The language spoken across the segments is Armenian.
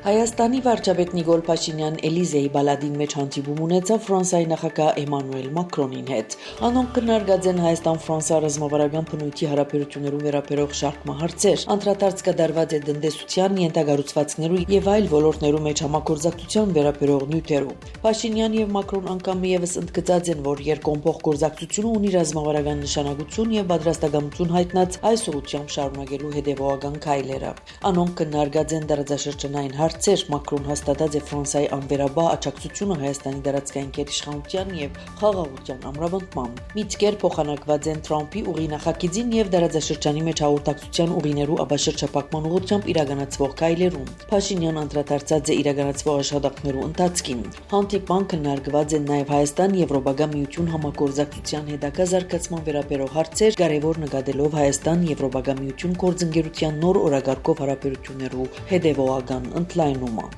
Հայաստանի վարչապետ Նիկոլ Փաշինյան Էլիզեի բալադին մեջ հանդիպում ունեցավ Ֆրանսիայի նախագահ Էմանուել Մակրոնին հետ։ Անոնք քննարկած են Հայաստան-Ֆրանսա ռազմավարական բնույթի հարաբերություններուն վերաբերող շարք հարցեր, անդրադարձ կատարված է տնտեսության, ենթագառուցվածքներու եւ այլ ոլորտներու մեջ համագործակցության վերաբերող նյութերով։ Փաշինյան եւ Մակրոն անգամ եւս ընդգծած են, որ երկկողմ փոխգործակցությունը ունի ռազմավարական նշանակություն եւ պատրաստակամություն հայտնած այս ուղղությամբ շարունակելու հետեւողական քայլերը։ Անոնք քննարկած են տարածաշրջանային հարցեր, Մակրոն հաստատած է Ֆրանսիայի անվերաբար աջակցությունը Հայաստանի տարածքային գերիշխանության եւ խաղաղության ամրապնդմամբ։ Միտքեր փոխանակված են Թրամփի ուղի նախագիծին եւ տարածաշրջանի մեջ հաղորդակցության ուղիներու աբաշրջապակման ուղղությամբ իրականացվող քայլերում։ Փաշինյան անդրադարձած է իրականացվող աշխատանքներու ընթացքին։ Հանդիպման քննարկված են նաեւ Հայաստան-Եվրոպական միություն համագործակցության հետագա զարգացման վերաբերող հարցեր, կարևոր նկատելով Հայաստան-Եվրոպական միություն գործընկերության նոր օրակարգով հարաբերություններու հետեւողական ընդլայնումը։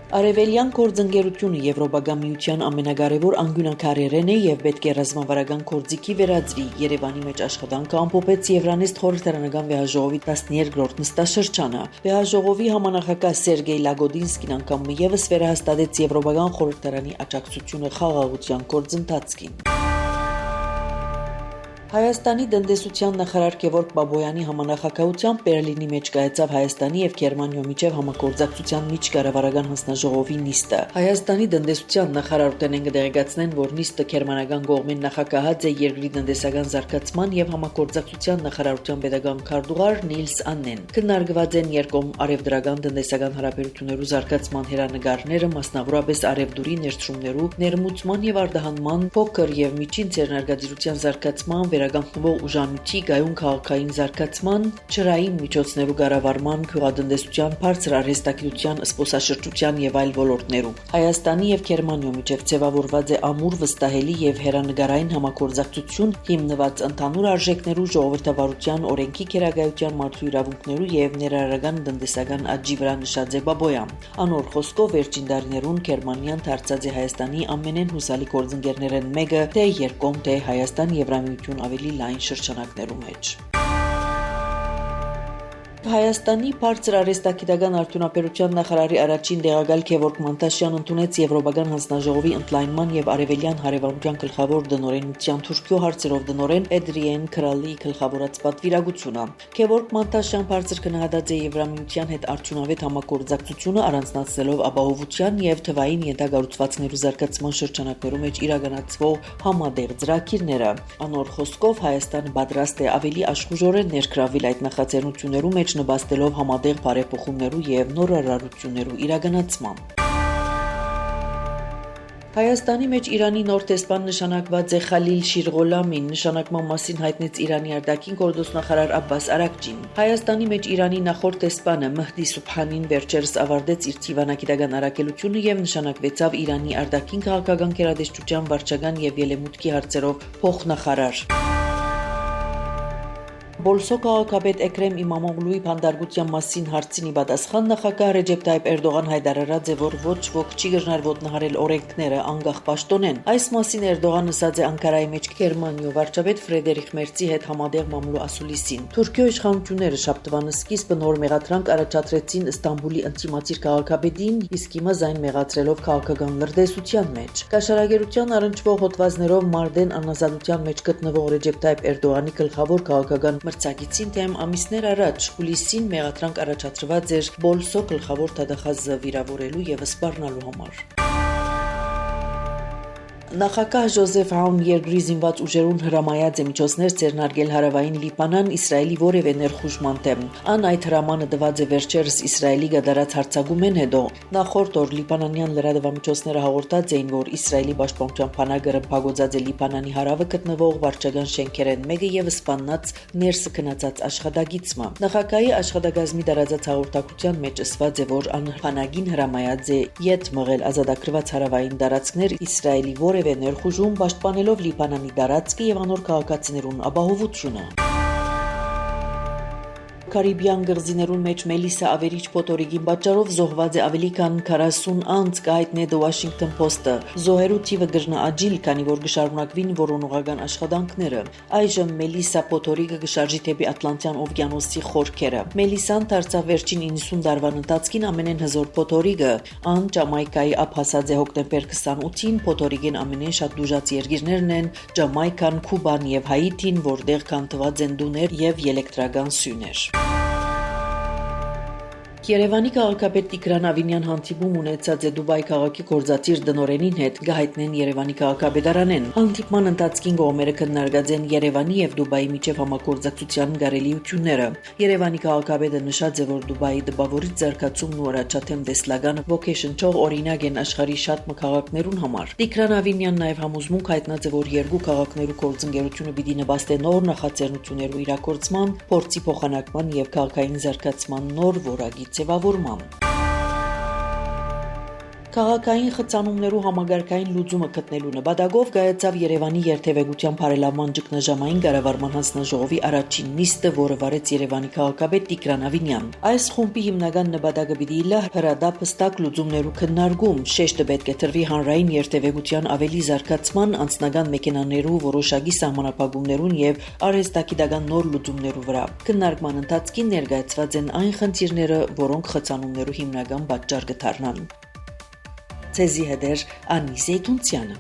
Արևելյան գործընկերությունը Եվրոպական միության ամենակարևոր անկյունակարերեն է եւ պետք է ռազմավարական գործիքի վերածվի։ Երևանի մեջ աշխատանքը ամփոփեց Եվրանեստ խորհրդարանական վեհաժողովի 12-րդ նստաշրջանը։ Վեհաժողովի համանախագահ Սերգեյ Լագոդինսկին անգամ եւս վերահաստատեց Եվրոպական խորհրդարանի աջակցությունը խաղաղության գործընթացին։ Հայաստանի տնտեսության նախարար Գևորգ Բաբոյանի համանախագահությամբ Բերլինի մեջ կայացավ Հայաստանի եւ Գերմանիայի միջև համագործակցության միջկառավարական հանձնաժողովի նիստը։ Հայաստանի տնտեսության նախարարութենեն կդեղեկացնեն, որ նիստը գերմանական կողմին նախագահած է երկրի տնտեսական զարգացման եւ համագործակցության նախարարության պետական քարտուղար Նիլս Աննեն։ Քննարկված են երկկողմ արևդրական տնտեսական հարաբերություններու զարգացման հերանեկարները, մասնավորապես արևդուրի ներդրումներու ներմուծման եւ արտահանման փոքր եւ միջին ձեռնարկատիրության զարգացման վերագանքնվող ուժանույթի գայուն քաղաքային զարգացման, ճրային միջոցներու կառավարման, գյուղատնտեսության, բարձր արհեստագիտության, զբոսաշրջության եւ այլ ոլորտներում։ Հայաստանի եւ Գերմանիայի միջև ձևավորված է ամուր վստահելի եւ հերանեկարային համագործակցություն, հիմնված ընդհանուր արժեքներու, ժողովրդավարության, օրենքի քերագայության, մարդու իրավունքներու եւ ներառական տնտեսական աճի վրա նշած է Բաբոյան։ Անոր խոսքով վերջին տարիներուն Գերմանիան դարձած է Հայաստանի ամենեն հուսալի գործընկերներեն մեկը, թե երկկողմ, թե Հայաստան-Եվրամիություն ավելի լայն շրջանակներու մեջ։ Հայաստանի բարձր արհեստագիտական արդյունաբերության նախարարի առաջին տեղակալ Գևորգ Մանտաշյան ընդունեց Եվրոպական հանձնաժողովի ընդլայնման եւ արևելյան հարևանության գլխավոր դնորենության Թուրքիո հարցերով դնորեն Էդրիեն Քրալի գլխավորած պատվիրակությունը։ Գևորգ Մանտաշյան բարձր գնահատած է Եվրամիության հետ արդյունավետ համագործակցությունը առանձնացնելով ապահովության եւ թվային ենթագառուցվածքներու զարգացման շրջանակներու մեջ իրականացվող համատեղ ծրագիրները։ Անոր խոսքով Հայաստանը պատրաստ է ավելի աշխուժորեն ներգրավել այդ նախաձեռնություններու մեջ նպաստելով համատեղ բարեփոխումներու եւ նոր արարություններու իրականացման։ Հայաստանի մեջ Իրանի նոր տեսփան նշանակված է Խալիլ Շիրղոլամին, նշանակման մասին հայտնեց Իրանի արտաքին գործոստնախարար Աբբաս Արաքջին։ Հայաստանի մեջ Իրանի նախորդ տեսփանը Մհդի Սուբհանին վերջերս ավարտեց իր դիվանագիտական առաքելությունը եւ նշանակվեցավ Իրանի արտաքին քաղաքական գերատեսչության վարչական եւ ելեմուտքի հարցերով փոխնախարար։ Բոլսո քաղաքապետ Էքրեմ Իմամօղլուի բանդարգության մասին հարցին պատասխան նախագահ Ռեջեփ Թայիփ Էրդողան հայտարարած է, որ ոչ ոք չի գժնար ոտնահարել օրենքները անկախ պաշտոնեն։ Այս մասին Էրդողան ասաց է Անկարայի մեջ Գերմանիո վարչապետ Ֆրեդերիխ Մերցի հետ համատեղ մամլո ասուլիսին։ Թուրքիո իշխանությունները շաբթվան սկիզբը նոր մեղադրանք առաջադրեցին Ստամբուլի ինտիմացիր քաղաքապետին, իսկ հիմա զայն մեղադրելով քաղաքական լրտեսության մեջ։ Կաշառագերության առնչվող հոդվածներով Մարդեն անազատության մեջ գտնվող Ռեջեփ Թայիփ Էրդողանի գլխավոր քաղաքական մրցակիցին թեմ ամիսներ առաջ հուլիսին մեղադրանք առաջադրված էր Բոլսո գլխավոր դատախազը վիրավորելու եւ սպառնալու համար։ Նախագահ Ժոզեֆ Աուն երկրի զինված ուժերուն հրամայած է միջոցներ ձեռնարկել հարավային Լիբանան Իսրայելի որևէ ներխուժման դեմ։ Ան այդ հրամանը տված է վերջերս Իսրայելի գդարած հարձակումեն հետո։ Նախորդ օր լիբանանյան լրատվամիջոցները հաղորդած էին, որ Իսրայելի պաշտպանության բանակը ռմբակոծած է Լիբանանի հարավը գտնվող վարչական շենքերեն մեկը եւ սպանած ներսը քնածած աշխատագիծը։ Նախագահի աշխատակազմի տարածած հաղորդակցության մեջ ասված է, որ ան բանակին հրամայած է յետ մղել ազատագրված հարավային տարածքներ Իսրայելի որևէ ներխուժում պաշտպանելով Լիբանանի տարածքը եւ անոր քաղաքացիներուն ապահովությունը։ Կարիբյան գղզիներուն մեջ Մելիսա ավերիչ փոթորիկին պատճառով զոհված է ավելի քան 40 անձ, կհայտնի The Washington Post-ը։ Զոհերու թիվը կգրնա աճիլ, քանի որ կշարունակվին որոնողական աշխատանքները։ Այժմ Մելիսա փոթորիկը կշարժի դեպի Ատլանտյան օվկիանոսի խորքերը։ Մելիսան դարձավ վերջին 90 տարվան ընթացքին ամենեն հզոր փոթորիկը։ Ան Ջամայկայի ափ հասած է հոկտեմբեր 28-ին, փոթորիկին ամենեն շատ դուժած երկիրներն են Ջամայկան, Կուբան եւ Հայիթին, որտեղ կանտված են դուներ եւ էլեկտրական սյուներ։ Երևանի քաղաքապետ Տիգրան Ավինյան հանդիպում ունեցած է Դուբայ քաղաքի գործադիր դնորենին հետ, գահիտնեն Երևանի քաղաքապետարանեն։ Հանդիպման ընթացքին կողմերը քննարկած են Երևանի եւ Դուբայի միջև համագործակցության գարելիությունները։ Երևանի քաղաքապետը նշած է, որ Դուբայի դպավորիչ զարգացումն ու առաջադեմ տեսլականը ոգեշնչող օրինակ են աշխարհի շատ քաղաքներուն համար։ Տիգրան Ավինյանն նաեւ համոզմունք հայտնած է, որ երկու քաղաքներու գործընկերությունը պիտի նպաստի նոր նախաձեռնություններու իրագործման, փորձի փոխանակման եւ քաղաքային զարգացման նոր որակի ձևավորման։ Քաղաքային խցանումներու համագարկային լուծումը գտնելու նպատակով կայացավ Երևանի երթևեկության բարելավման ճգնաժամային կառավարման հանձնաժողովի առաջին նիստը, որը վարեց Երևանի քաղաքապետ Տիգրան Ավինյան։ Այս խումբի հիմնական նպատակը պիտի լա հրադապ հստակ լուծումներու քննարկում, շեշտը պետք է տրվի հանրային երթևեկության ավելի զարգացման, անձնական մեքենաներու որոշակի սահմանափակումներուն եւ արհեստագիտական նոր լուծումներու վրա։ Քննարկման ընթացքին ներկայացված են այն խնդիրները, որոնք խցանումներու հիմնական պատճառ կդառնան։ Ցեզի հետ Անի Զեյթունցյանը։